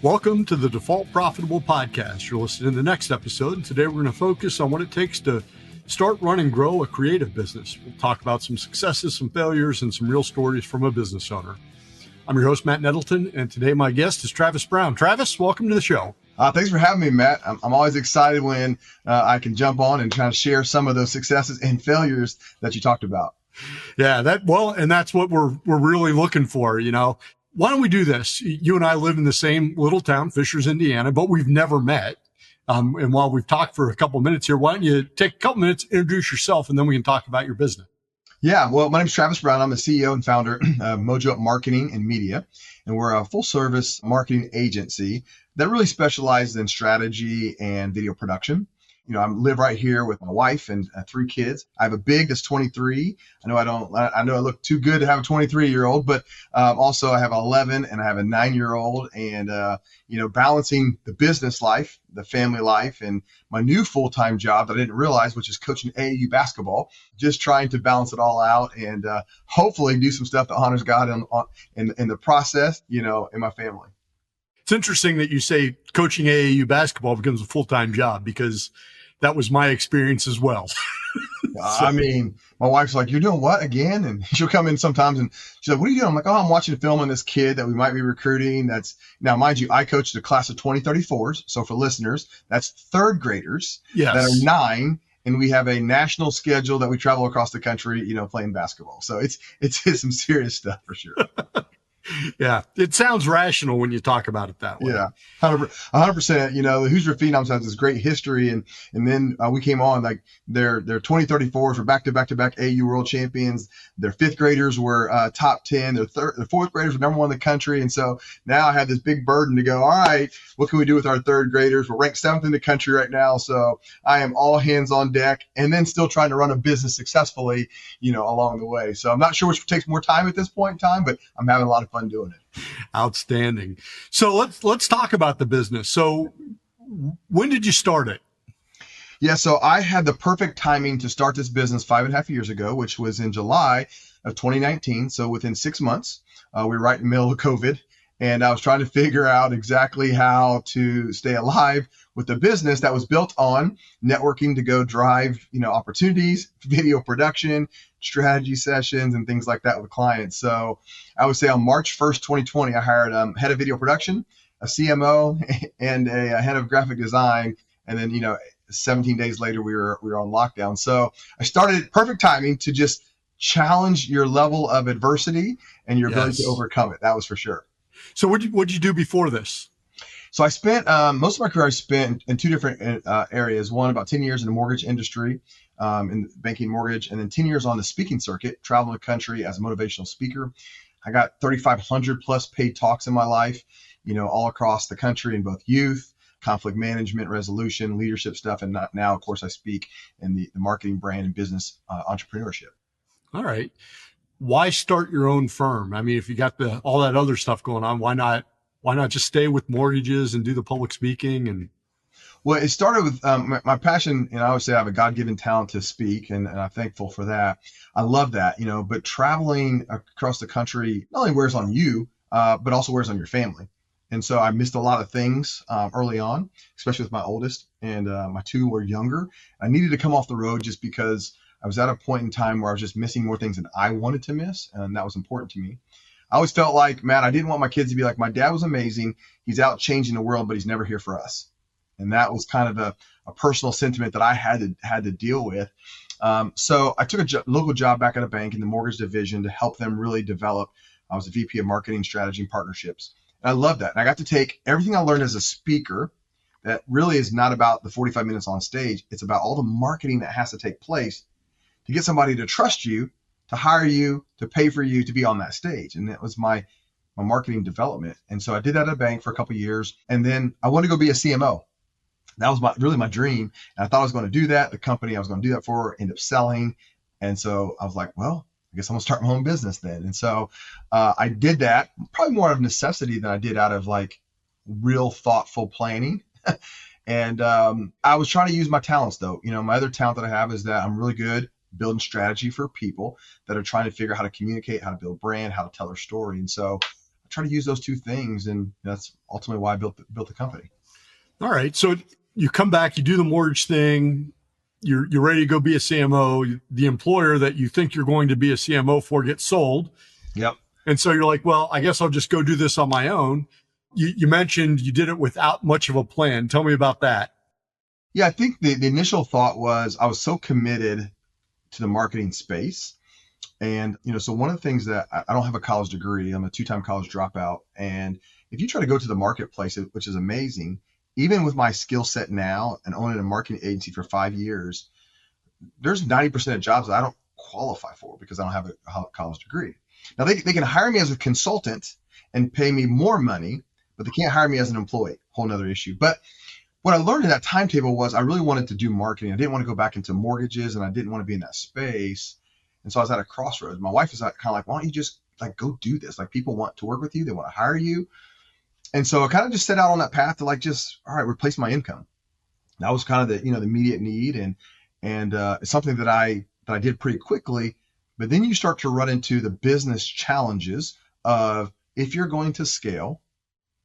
Welcome to the Default Profitable Podcast. You're listening to the next episode, and today we're going to focus on what it takes to start, run, and grow a creative business. We'll talk about some successes, some failures, and some real stories from a business owner. I'm your host, Matt Nettleton, and today my guest is Travis Brown. Travis, welcome to the show. Thanks for having me, Matt. I'm always excited when I can jump on and kind of share some of those successes and failures that you talked about. Yeah, and that's what we're really looking for, you know. Why don't we do this? You and I live in the same little town, Fishers, Indiana, but we've never met. And while we've talked for a couple of minutes here, why don't you take a couple minutes, introduce yourself, and then we can talk about your business. Yeah, well, my name is Travis Brown. I'm the CEO and founder of Mojo Marketing and Media, and we're a full-service marketing agency that really specializes in strategy and video production. You know, I live right here with my wife and 3 kids. I have a big that's 23. I know I look too good to have a 23-year-old, but also I have 11 and I have a 9-year-old, and balancing the business life, the family life, and my new full-time job that I didn't realize, which is coaching AAU basketball. Just trying to balance it all out and hopefully do some stuff that honors God in the process, in my family. It's interesting that you say coaching AAU basketball becomes a full-time job, because that was my experience as well. I mean, my wife's like, "You're doing what again?" And she'll come in sometimes and she's like, "What are you doing?" I'm like, "Oh, I'm watching a film on this kid that we might be recruiting." Now, mind you, I coached a class of 2034s. So for listeners, that's third graders that are 9. And we have a national schedule that we travel across the country, playing basketball. So it's some serious stuff for sure. Yeah, it sounds rational when you talk about it that way. Yeah, 100%. The Hoosier Phenoms has this great history, and then we came on like their 2034s were back to back AU World Champions. Their 5th graders were top 10. Their 4th graders were number 1 in the country, and so now I have this big burden to go. All right, what can we do with our 3rd graders? We're ranked 7th in the country right now, so I am all hands on deck, and then still trying to run a business successfully, along the way. So I'm not sure which takes more time at this point in time, but I'm having a lot of fun doing it. Outstanding. So let's talk about the business. So when did you start it? Yeah, so I had the perfect timing to start this business 5.5 years ago, which was in July of 2019. So within 6 months, we were right in the middle of COVID, and I was trying to figure out exactly how to stay alive with the business that was built on networking to go drive, opportunities, video production, strategy sessions, and things like that with clients. So I would say on March 1st, 2020, I hired a head of video production, a CMO, and a head of graphic design. And then, 17 days later, we were on lockdown. So I started perfect timing to just challenge your level of adversity and your ability to overcome it. That was for sure. So what'd you do before this? So I spent most of my career I spent in 2 different areas. One, about 10 years in the mortgage industry, in banking mortgage, and then 10 years on the speaking circuit, traveling the country as a motivational speaker. I got 3,500 plus paid talks in my life, all across the country in both youth, conflict management, resolution, leadership stuff. And now, of course, I speak in the marketing, brand, and business entrepreneurship. All right. Why start your own firm? I mean, if you got all that other stuff going on, why not just stay with mortgages and do the public speaking? And well, it started with my passion, and I would say I have a God-given talent to speak, and I'm thankful for that. I love that, but traveling across the country not only wears on you, but also wears on your family. And so I missed a lot of things early on, especially with my oldest, and my 2 were younger. I needed to come off the road just because I was at a point in time where I was just missing more things than I wanted to miss, and that was important to me. I always felt like, Matt, I didn't want my kids to be like, my dad was amazing. He's out changing the world, but he's never here for us. And that was kind of a personal sentiment that I had to deal with. So I took a local job back at a bank in the mortgage division to help them really develop. I was a VP of marketing, strategy, and partnerships. And I loved that. And I got to take everything I learned as a speaker that really is not about the 45 minutes on stage. It's about all the marketing that has to take place to get somebody to trust you, to hire you, to pay for you to be on that stage. And that was my marketing development. And so I did that at a bank for a couple of years. And then I wanted to go be a CMO. That was really my dream. And I thought I was going to do that. The company I was going to do that for ended up selling. And so I was like, well, I guess I'm going to start my own business then. And so I did that probably more out of necessity than I did out of like real thoughtful planning. And I was trying to use my talents though. My other talent that I have is that I'm really good building strategy for people that are trying to figure out how to communicate, how to build brand, how to tell their story. And so try to use those two things. And that's ultimately why I built the company. All right. So you come back, you do the mortgage thing, you're ready to go be a CMO. The employer that you think you're going to be a CMO for gets sold. Yep. And so you're like, well, I guess I'll just go do this on my own. You mentioned you did it without much of a plan. Tell me about that. Yeah, I think the initial thought was I was so committed to the marketing space. And, so one of the things that I don't have a college degree, I'm a 2-time college dropout. And if you try to go to the marketplace, which is amazing, even with my skill set now and owning a marketing agency for 5 years, there's 90% of jobs that I don't qualify for because I don't have a college degree. Now they can hire me as a consultant and pay me more money, but they can't hire me as an employee. Whole nother issue. But what I learned in that timetable was I really wanted to do marketing. I didn't want to go back into mortgages, and I didn't want to be in that space. And so I was at a crossroads. My wife was kind of like, why don't you just go do this? People want to work with you. They want to hire you. And so I kind of just set out on that path to all right, replace my income. That was kind of the immediate need. And it's something that I did pretty quickly. But then you start to run into the business challenges of, if you're going to scale,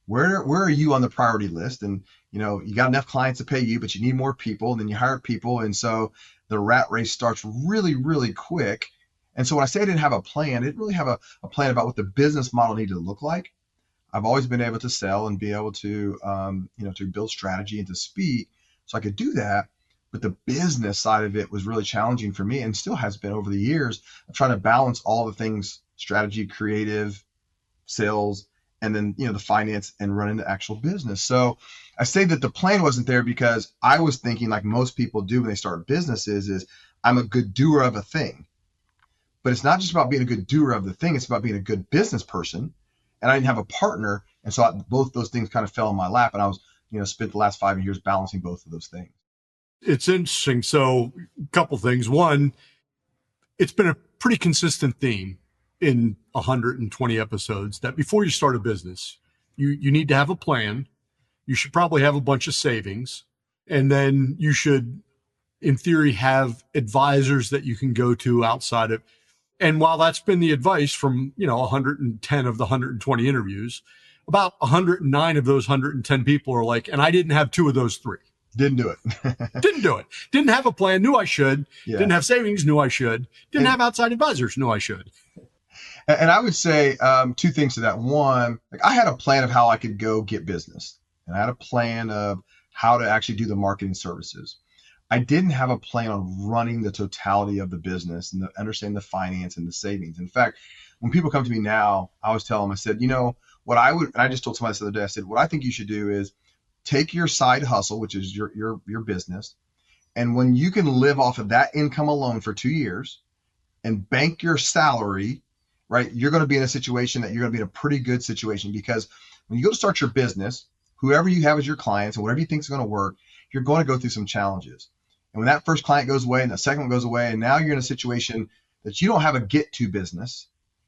where are you on the priority list? And, you got enough clients to pay you, but you need more people, and then you hire people. And so the rat race starts really, really quick. And so when I say I didn't have a plan, I didn't really have a plan about what the business model needed to look like. I've always been able to sell and be able to, to build strategy and to speak. So I could do that. But the business side of it was really challenging for me, and still has been over the years, of trying to balance all the things: strategy, creative, sales, and then, the finance, and running the actual business. So I say that the plan wasn't there because I was thinking, like most people do when they start businesses, is I'm a good doer of a thing. But it's not just about being a good doer of the thing. It's about being a good business person. And I didn't have a partner. And so both those things kind of fell in my lap. And I was, spent the last 5 years balancing both of those things. It's interesting. So a couple things. One, it's been a pretty consistent theme in 120 episodes that before you start a business, you need to have a plan. You should probably have a bunch of savings. And then you should, in theory, have advisors that you can go to outside of. And while that's been the advice from, 110 of the 120 interviews, about 109 of those 110 people are like, and I didn't have 2 of those 3. Didn't do it. Didn't do it. Didn't have a plan. Knew I should. Yeah. Didn't have savings. Knew I should. Didn't have outside advisors. Knew I should. And I would say 2 things to that. One, I had a plan of how I could go get business, and I had a plan of how to actually do the marketing services. I didn't have a plan on running the totality of the business and understanding the finance and the savings. In fact, when people come to me now, I always tell them, I said, what I would, and I just told somebody this the other day, I said, what I think you should do is take your side hustle, which is your business. And when you can live off of that income alone for 2 years and bank your salary, right, you're going to be in a situation that you're going to be in a pretty good situation, because when you go to start your business, whoever you have as your clients and whatever you think is going to work, you're going to go through some challenges. And when that first client goes away and the second one goes away, and now you're in a situation that you don't have a get to business,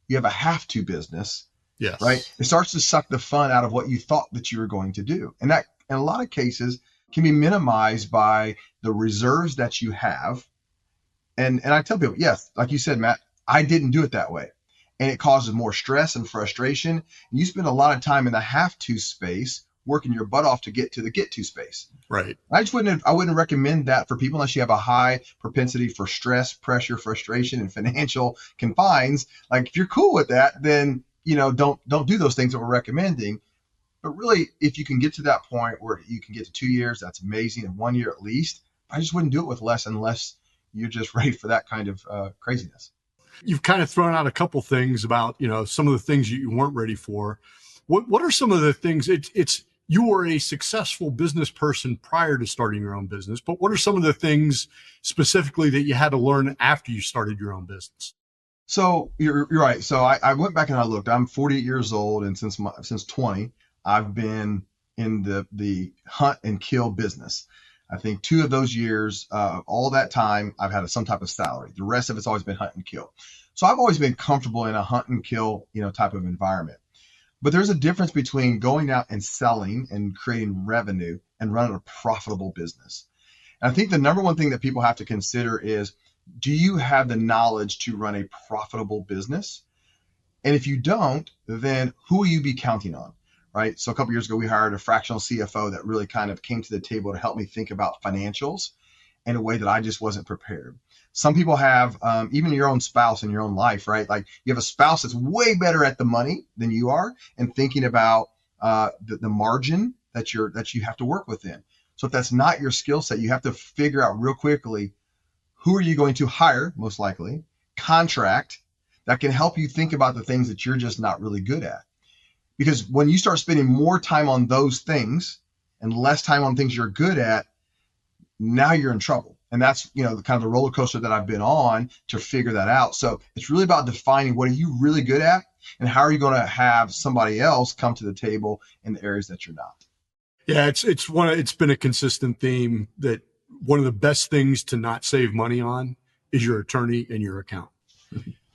you have a have to business. Yes. Right. It starts to suck the fun out of what you thought that you were going to do. And that, in a lot of cases, can be minimized by the reserves that you have. And I tell people, yes, like you said, Matt, I didn't do it that way. And it causes more stress and frustration. And you spend a lot of time in the have to space working your butt off to get to the get to space. Right. I wouldn't recommend that for people unless you have a high propensity for stress, pressure, frustration, and financial confines. Like, if you're cool with that, then, don't do those things that we're recommending. But really, if you can get to that point where you can get to 2 years, that's amazing. And 1 year at least, I just wouldn't do it with less unless you're just ready for that kind of craziness. You've kind of thrown out a couple things about, some of the things you weren't ready for. What are some of the things? You were a successful business person prior to starting your own business, but what are some of the things specifically that you had to learn after you started your own business? So you're right. So I went back and I looked. I'm 48 years old, and since 20, I've been in the hunt and kill business. I think 2 of those years, all that time, I've had some type of salary. The rest of it's always been hunt and kill. So I've always been comfortable in a hunt and kill, type of environment. But there's a difference between going out and selling and creating revenue and running a profitable business. And I think the number one thing that people have to consider is, do you have the knowledge to run a profitable business? And if you don't, then who will you be counting on, right? So a couple years ago, we hired a fractional CFO that really kind of came to the table to help me think about financials in a way that I just wasn't prepared. Some people have, even your own spouse in your own life, right? Like you have a spouse that's way better at the money than you are and thinking about the margin that you have to work within. So if that's not your skill set, you have to figure out real quickly, who are you going to hire, most likely, contract, that can help you think about the things that you're just not really good at. Because when you start spending more time on those things and less time on things you're good at, now you're in trouble. And that's, the kind of the roller coaster that I've been on to figure that out. So it's really about defining what are you really good at and how are you going to have somebody else come to the table in the areas that you're not. Yeah, it's been a consistent theme that one of the best things to not save money on is your attorney and your accountant.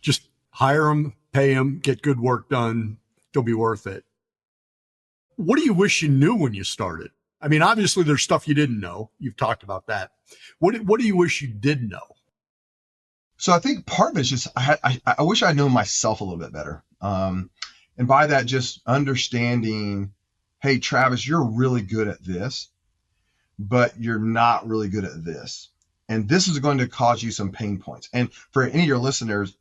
Just hire them, pay them, get good work done. They'll be worth it. What do you wish you knew when you started? I mean, obviously there's stuff you didn't know. You've talked about that. What do you wish you did know? So I think part of it is just, I wish I'd known myself a little bit better. And by that, just understanding, hey, Travis, you're really good at this, but you're not really good at this. And this is going to cause you some pain points. And for any of your listeners,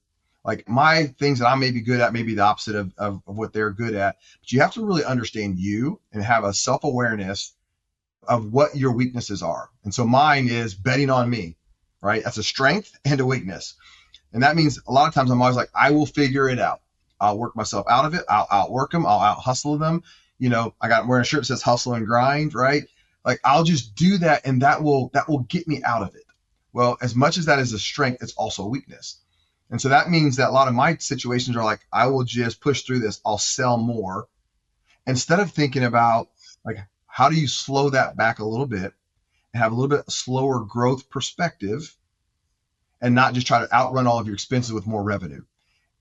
like my things that I may be good at may be the opposite of what they're good at. But you have to really understand you and have a self-awareness of what your weaknesses are. And so mine is betting on me, right? That's a strength and a weakness. And that means a lot of times I'm always like, I will figure it out. I'll work myself out of it. I'll outwork them. I'll out hustle them. I'm wearing a shirt that says hustle and grind, right? Like I'll just do that and that will get me out of it. Well, as much as that is a strength, it's also a weakness. And so that means that a lot of my situations are like, I will just push through this. I'll sell more instead of thinking about like, how do you slow that back a little bit and have a little bit slower growth perspective and not just try to outrun all of your expenses with more revenue.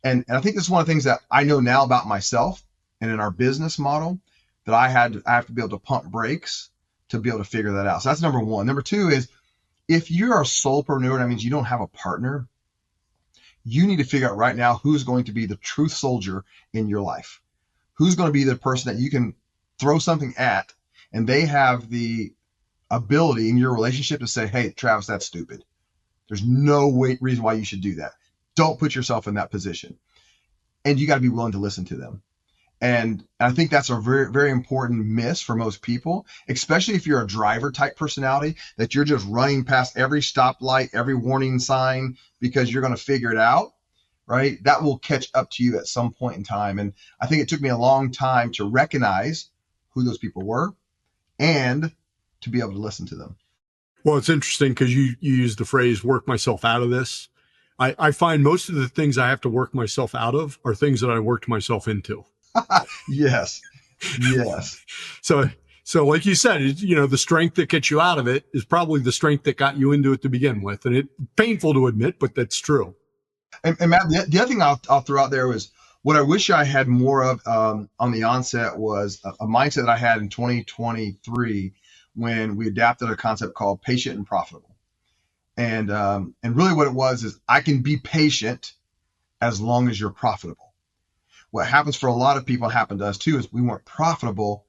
And I think this is one of the things that I know now about myself and in our business model that I have to be able to pump brakes to be able to figure that out. So that's number one. Number two is if you're a solopreneur, that means you don't have a partner, you need to figure out right now who's going to be the truth soldier in your life. Who's going to be the person that you can throw something at and they have the ability in your relationship to say, hey, Travis, that's stupid. There's no reason why you should do that. Don't put yourself in that position. And you got to be willing to listen to them. And I think that's a very, very important miss for most people, especially if you're a driver type personality, that you're just running past every stoplight, every warning sign because you're going to figure it out, right? That will catch up to you at some point in time. And I think it took me a long time to recognize who those people were and to be able to listen to them. Well, it's interesting because you used the phrase work myself out of this. I find most of the things I have to work myself out of are things that I worked myself into. Yes. So like you said, the strength that gets you out of it is probably the strength that got you into it to begin with. And it's painful to admit, but that's true. And Matt, the other thing I'll throw out there was what I wish I had more of on the onset was a mindset that I had in 2023 when we adapted a concept called patient and profitable. And really what it was is I can be patient as long as you're profitable. What happens for a lot of people, happened to us too, is we weren't profitable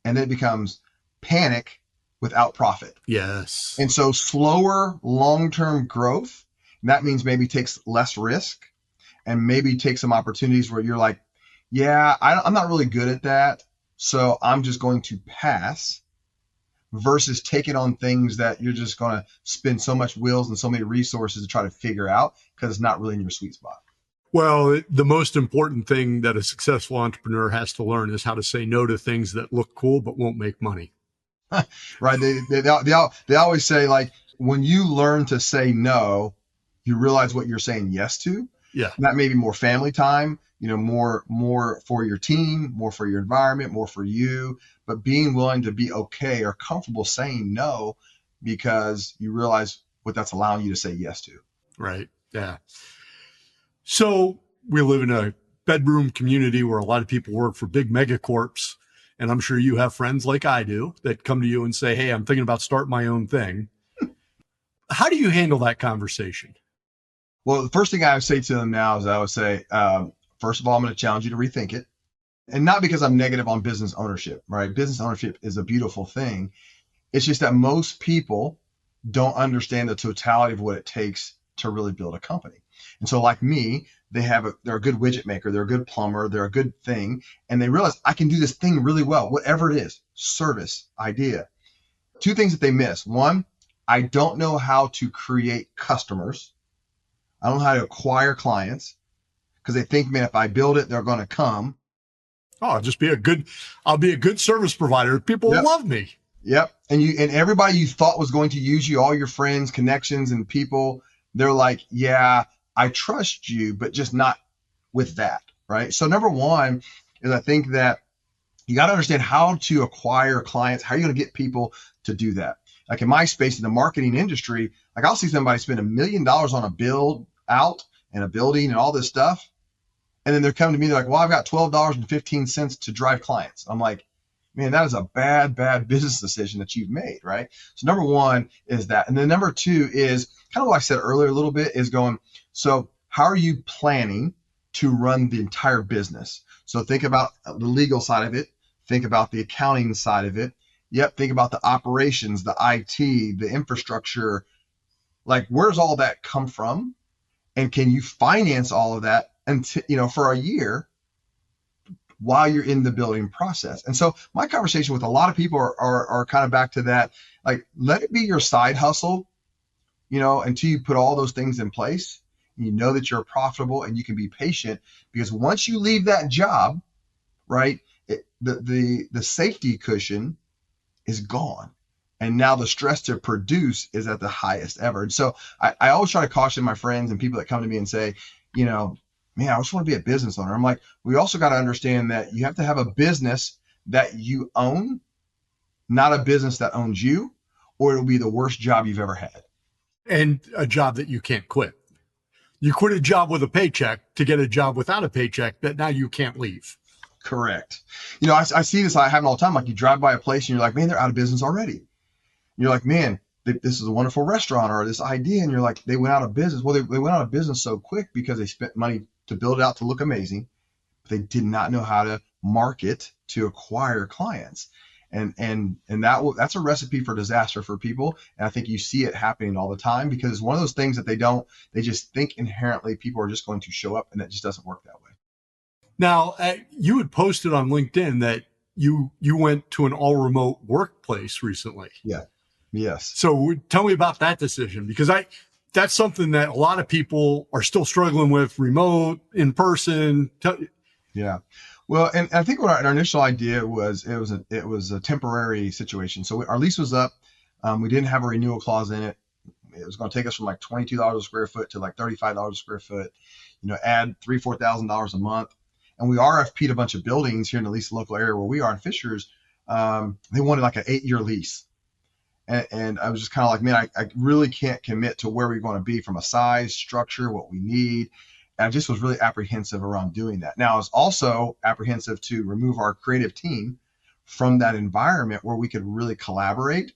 and then it becomes panic without profit. Yes. And so slower long-term growth, and that means maybe takes less risk and maybe take some opportunities where you're like, yeah, I'm not really good at that. So I'm just going to pass versus taking on things that you're just going to spend so much wills and so many resources to try to figure out because it's not really in your sweet spot. Well, the most important thing that a successful entrepreneur has to learn is how to say no to things that look cool but won't make money. Right. They always say, like, when you learn to say no, you realize what you're saying yes to. Yeah. And that may be more family time, more for your team, more for your environment, more for you, but being willing to be okay or comfortable saying no because you realize what that's allowing you to say yes to. Right. Yeah. So we live in a bedroom community where a lot of people work for big megacorps. And I'm sure you have friends like I do that come to you and say, hey, I'm thinking about starting my own thing. How do you handle that conversation? Well, the first thing I would say to them now is I would say, first of all, I'm going to challenge you to rethink it. And not because I'm negative on business ownership, right? Business ownership is a beautiful thing. It's just that most people don't understand the totality of what it takes to really build a company. And so like me, they're a good widget maker, they're a good plumber, they're a good thing. And they realize I can do this thing really well, whatever it is, service, idea. Two things that they miss. One, I don't know how to create customers. I don't know how to acquire clients because they think, man, if I build it, they're going to come. Oh, I'll be a good service provider. People will love me. Yep. And everybody you thought was going to use you, all your friends, connections, and people, they're like, yeah, I trust you, but just not with that. Right. So number one is I think that you got to understand how to acquire clients. How are you going to get people to do that? Like in my space in the marketing industry, like I'll see somebody spend $1 million on a build out and a building and all this stuff. And then they're coming to me, they're like, well, I've got $12.15 to drive clients. I'm like, man, that is a bad business decision that you've made, right? So number one is that. And then number two is kind of what I said earlier a little bit is going, so how are you planning to run the entire business? So think about the legal side of it. Think about the accounting side of it. Yep. Think about the operations, the IT, the infrastructure. Like, where's all that come from? And can you finance all of that until, for a year while you're in the building process? And so my conversation with a lot of people are kind of back to that, like, let it be your side hustle, until you put all those things in place. You know that you're profitable and you can be patient, because once you leave that job, right, the safety cushion is gone. And now the stress to produce is at the highest ever. And so I always try to caution my friends and people that come to me and say, man, I just want to be a business owner. I'm like, we also got to understand that you have to have a business that you own, not a business that owns you, or it'll be the worst job you've ever had. And a job that you can't quit. You quit a job with a paycheck to get a job without a paycheck that now you can't leave. Correct. I see this, I happen all the time. Like, you drive by a place and you're like, man, they're out of business already. You're like, man, this is a wonderful restaurant or this idea. And you're like, they went out of business. Well, they went out of business so quick because they spent money to build it out to look amazing. But they did not know how to market to acquire clients. And that's a recipe for disaster for people. And I think you see it happening all the time, because it's one of those things that they just think inherently people are just going to show up, and that just doesn't work that way. Now, you had posted on LinkedIn that you went to an all remote workplace recently. Yeah. Yes. So tell me about that decision, because that's something that a lot of people are still struggling with, remote, in person. Yeah. Well, and I think what our initial idea was, it was a temporary situation. So our lease was up. We didn't have a renewal clause in it. It was going to take us from like $22 a square foot to like $35 a square foot, add $3,000, $4,000 a month. And we RFP'd a bunch of buildings here in the least local area where we are in Fishers. They wanted like an 8-year lease. And I was just kind of like, man, I really can't commit to where we're going to be from a size, structure, what we need. And I just was really apprehensive around doing that. Now, I was also apprehensive to remove our creative team from that environment where we could really collaborate.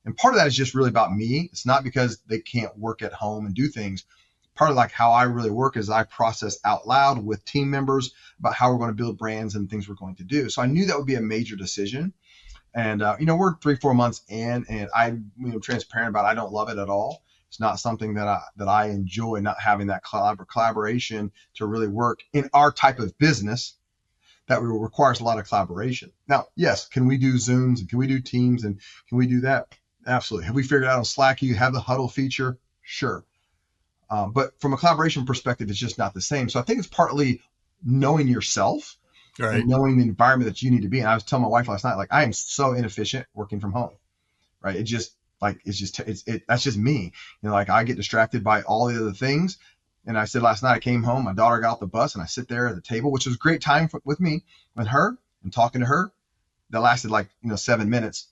And part of that is just really about me. It's not because they can't work at home and do things. Part of like how I really work is I process out loud with team members about how we're going to build brands and things we're going to do. So I knew that would be a major decision. And, we're 3-4 months in, and I'm transparent about it. I don't love it at all. It's not something that I enjoy, not having that collaboration to really work in our type of business that requires a lot of collaboration. Now, yes, can we do Zooms and can we do Teams and can we do that? Absolutely. Have we figured out on Slack you have the huddle feature? Sure. But from a collaboration perspective, it's just not the same. So I think it's partly knowing yourself. Right. And knowing the environment that you need to be in. I was telling my wife last night, like, I am so inefficient working from home, right? That's just me. Like, I get distracted by all the other things. And I said last night, I came home, my daughter got off the bus, and I sit there at the table, which was a great time with me, with her and talking to her. That lasted 7 minutes.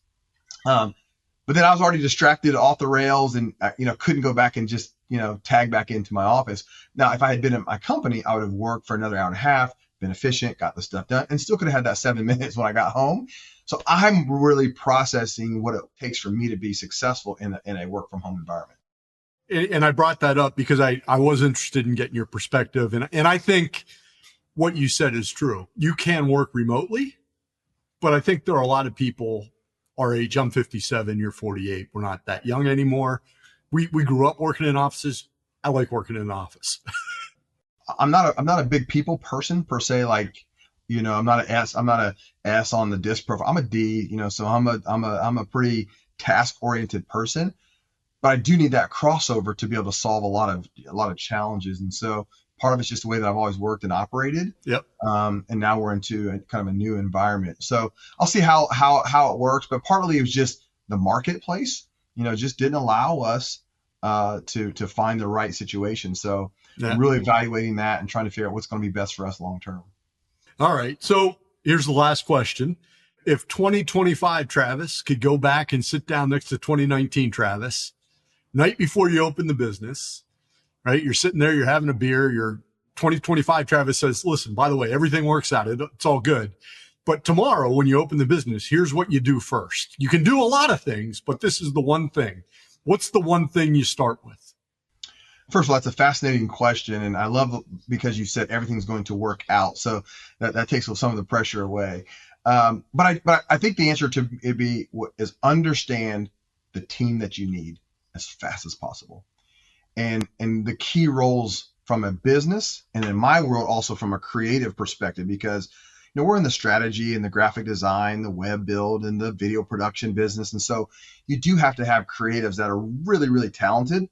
But then I was already distracted off the rails and, couldn't go back and just, tag back into my office. Now, if I had been at my company, I would have worked for another hour and a half, been efficient, got the stuff done, and still could have had that 7 minutes when I got home. So I'm really processing what it takes for me to be successful in a work from home environment. And I brought that up because I was interested in getting your perspective. And I think what you said is true. You can work remotely, but I think there are a lot of people our age. I'm 57, you're 48. We're not that young anymore. We grew up working in offices. I like working in an office. I'm not a big people person per se. Like, I'm not a S on the disc profile. I'm a D, so I'm a pretty task oriented person, but I do need that crossover to be able to solve a lot of challenges. And so part of it's just the way that I've always worked and operated. Yep. And now we're into kind of a new environment. So I'll see how it works, but partly it was just the marketplace, just didn't allow us to find the right situation. So I'm really evaluating that and trying to figure out what's going to be best for us long term. All right. So here's the last question. If 2025 Travis could go back and sit down next to 2019 Travis, night before you open the business, right? You're sitting there, you're having a beer, your 2025 Travis says, listen, by the way, everything works out. It's all good. But tomorrow when you open the business, here's what you do first. You can do a lot of things, but this is the one thing. What's the one thing you start with? First of all, that's a fascinating question. And I love because you said everything's going to work out. So that takes some of the pressure away. But I think the answer to it is understand the team that you need as fast as possible. And the key roles from a business and in my world also from a creative perspective, because we're in the strategy and the graphic design, the web build and the video production business. And so you do have to have creatives that are really, really talented,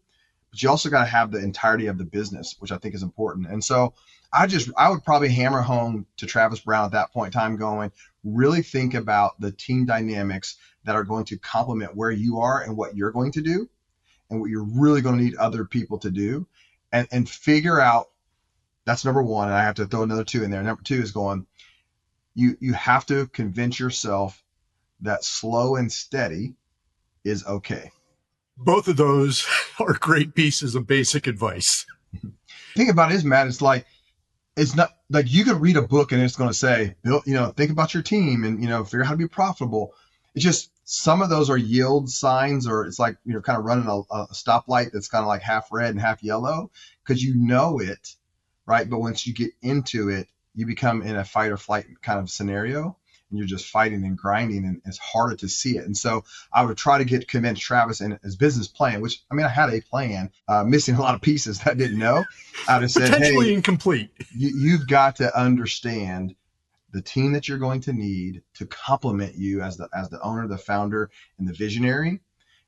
but you also got to have the entirety of the business, which I think is important. And so I would probably hammer home to Travis Brown at that point in time going, really think about the team dynamics that are going to complement where you are and what you're going to do and what you're really going to need other people to do and figure out. That's number one. And I have to throw another two in there. Number two is going, you have to convince yourself that slow and steady is okay. Both of those are great pieces of basic advice. The thing about it is, Matt, it's not like you could read a book and it's going to say, think about your team and, figure out how to be profitable. It's just some of those are yield signs, or it's like, kind of running a stoplight that's kind of like half red and half yellow because you know it, right? But once you get into it, you become in a fight or flight kind of scenario and you're just fighting and grinding and it's harder to see it. And so I would try to convince Travis in his business plan, which I had a plan, missing a lot of pieces that I didn't know. I would have said, potentially incomplete. You've got to understand the team that you're going to need to complement you as the owner, the founder, and the visionary.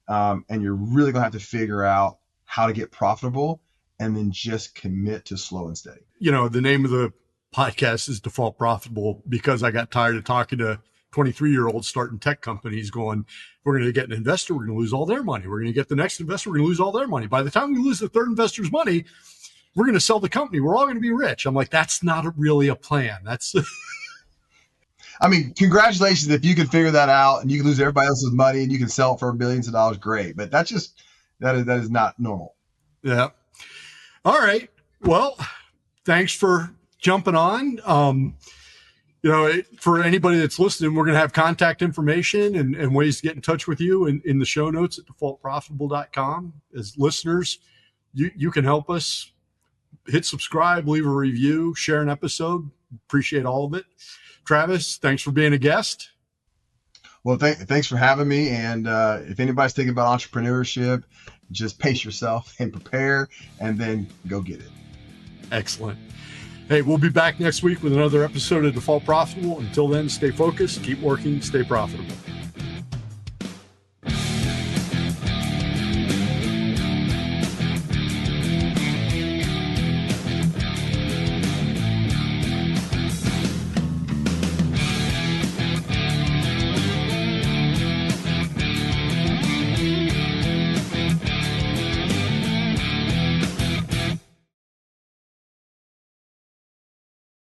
And you're really going to have to figure out how to get profitable and then just commit to slow and steady. The name of the podcast is Default Profitable because I got tired of talking to 23-year-olds starting tech companies going, we're going to get an investor, we're going to lose all their money. We're going to get the next investor, we're going to lose all their money. By the time we lose the third investor's money, we're going to sell the company. We're all going to be rich. I'm like, that's not really a plan. That's congratulations if you can figure that out and you can lose everybody else's money and you can sell it for billions of dollars. Great. But that is not normal. Yeah. All right. Well, thanks for jumping on. For anybody that's listening, we're going to have contact information and ways to get in touch with you in the show notes at defaultprofitable.com. As listeners, you can help us. Hit subscribe, leave a review, share an episode. Appreciate all of it. Travis, thanks for being a guest. Well, thanks for having me. And if anybody's thinking about entrepreneurship, just pace yourself and prepare and then go get it. Excellent. Hey, we'll be back next week with another episode of Default Profitable. Until then, stay focused, keep working, stay profitable.